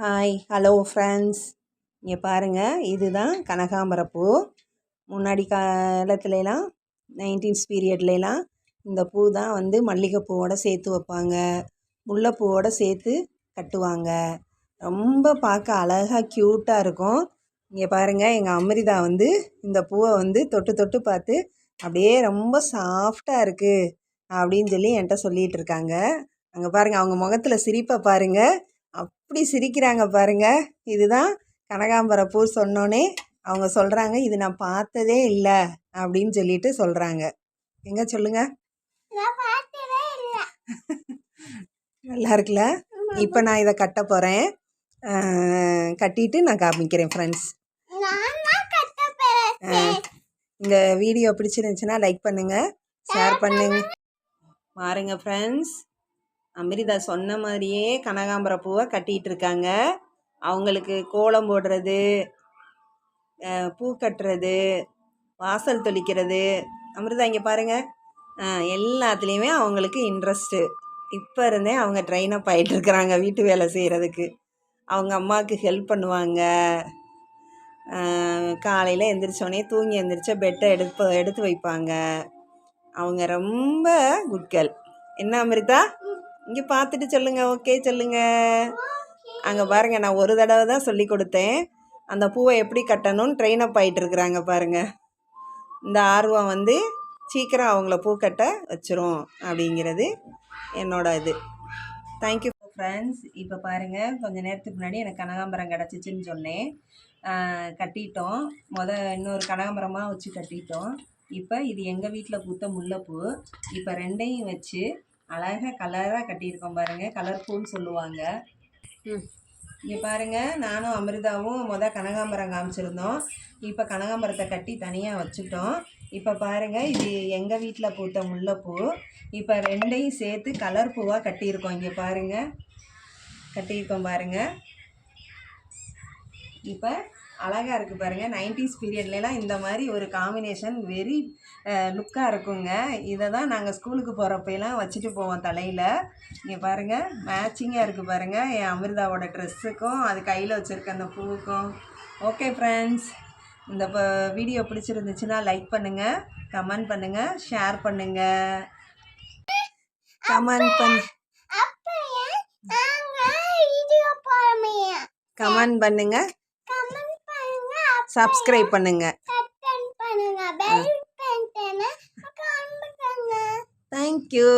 Hi hello friends, இங்கே பாருங்கள், இதுதான் கனகாம்பரப்பூ. முன்னாடி காலத்துலலாம் 19th பீரியட்லலாம் இந்த பூ தான் வந்து மல்லிகைப்பூவோடு சேர்த்து வைப்பாங்க, முல்லைப்பூவோடு சேர்த்து கட்டுவாங்க. ரொம்ப பார்க்க அழகாக க்யூட்டாக இருக்கும். இங்கே பாருங்கள், எங்கள் அமிர்தா வந்து இந்த பூவை வந்து தொட்டு தொட்டு பார்த்து அப்படியே ரொம்ப சாஃப்டாக இருக்குது அப்படின்னு சொல்லி என்கிட்ட சொல்லிகிட்டு இருக்காங்க. அங்கே பாருங்கள், அவங்க முகத்தில் சிரிப்பை பாருங்கள், அப்படி சிரிக்கிறாங்க பாருங்கள். இதுதான் கனகாம்பரப்பூ சொன்னோன்னே அவங்க சொல்கிறாங்க, இது நான் பார்த்ததே இல்லை அப்படின்னு சொல்லிட்டு சொல்கிறாங்க. எங்கே சொல்லுங்க, நல்லா இருக்குல்ல? இப்போ நான் இதை கட்ட போகிறேன். கட்டிட்டு நான் காமிக்கிறேன் ஃப்ரெண்ட்ஸ். இந்த வீடியோ பிடிச்சிருந்துச்சுன்னா லைக் பண்ணுங்கள், ஷேர் பண்ணுங்க. பாருங்க ஃப்ரெண்ட்ஸ், அமிர்தா சொன்ன மாதிரியே கனகாம்பர பூவை கட்டிகிட்டு இருக்காங்க. அவங்களுக்கு கோலம் போடுறது, பூ கட்டுறது, வாசல் தெளிக்கிறது, அமிர்தா இங்கே பாருங்கள், எல்லாத்துலேயுமே அவங்களுக்கு இன்ட்ரெஸ்ட்டு. இப்போ இருந்தே அவங்க ட்ரெயின் அப் ஆகிட்டு இருக்கிறாங்க வீட்டு வேலை செய்கிறதுக்கு. அவங்க அம்மாவுக்கு ஹெல்ப் பண்ணுவாங்க. காலையில் எந்திரிச்சோடனே தூங்கி எந்திரிச்சா பெட்டை எடுத்து வைப்பாங்க. அவங்க ரொம்ப குட் கேர்ள். என்ன அமிர்தா, இங்கே பார்த்துட்டு சொல்லுங்கள், ஓகே சொல்லுங்கள். அங்கே பாருங்கள், நான் ஒரு தடவை தான் சொல்லி கொடுத்தேன். அந்த பூவை எப்படி கட்டணும்னு ட்ரெயின் அப் ஆகிட்டு இருக்கிறாங்க பாருங்கள். இந்த ஆர்வம் வந்து சீக்கிரம் அவங்கள பூ கட்ட வச்சிரும் அப்படிங்கிறது என்னோட இது. Thank you friends. இப்போ பாருங்கள், கொஞ்சம் நேரத்துக்கு முன்னாடி எனக்கு கனகாம்பரம் கிடச்சிச்சின்னு சொன்னேன். கட்டிட்டோம். இன்னொரு கனகாம்பரமாக வச்சு கட்டிட்டோம். இப்போ இது எங்கள் வீட்டில் பூத்த முல்லைப்பூ. இப்போ ரெண்டையும் வச்சு அழகாக கலராக கட்டியிருக்கோம் பாருங்கள். கலர் பூன்னு சொல்லுவாங்க. இங்கே பாருங்கள், நானும் அமிர்தாவும் கனகாம்பரம் காமிச்சிருந்தோம். இப்போ கனகாம்பரத்தை கட்டி தனியாக வச்சுட்டோம். இப்போ பாருங்கள், இது எங்கள் வீட்டில் பூத்த முல்லைப்பூ. இப்போ ரெண்டையும் சேர்த்து கலர் பூவாக கட்டியிருக்கோம். இங்கே பாருங்கள், கட்டியிருக்கோம் பாருங்கள். இப்போ அழகாக இருக்குது பாருங்கள். 90s பீரியட்லலாம் இந்த மாதிரி ஒரு காம்பினேஷன் வெரி லுக்காக இருக்குங்க. இதை தான் நாங்கள் ஸ்கூலுக்கு போகிறப்பெல்லாம் வச்சுட்டு போவோம் தலையில். இங்கே பாருங்கள், மேட்சிங்காக இருக்குது பாருங்கள் என் அமிர்தாவோட ட்ரெஸ்ஸுக்கும் அது கையில் வச்சுருக்க அந்த பூவுக்கும். ஓகே ஃப்ரெண்ட்ஸ், இந்த வீடியோ பிடிச்சிருந்துச்சுன்னா லைக் பண்ணுங்கள், கமெண்ட் பண்ணுங்கள், ஷேர் பண்ணுங்கள். கமெண்ட் பண்ணுங்கள், சப்ஸ்கிரைப் பண்ணுங்க. தேங்க்யூ.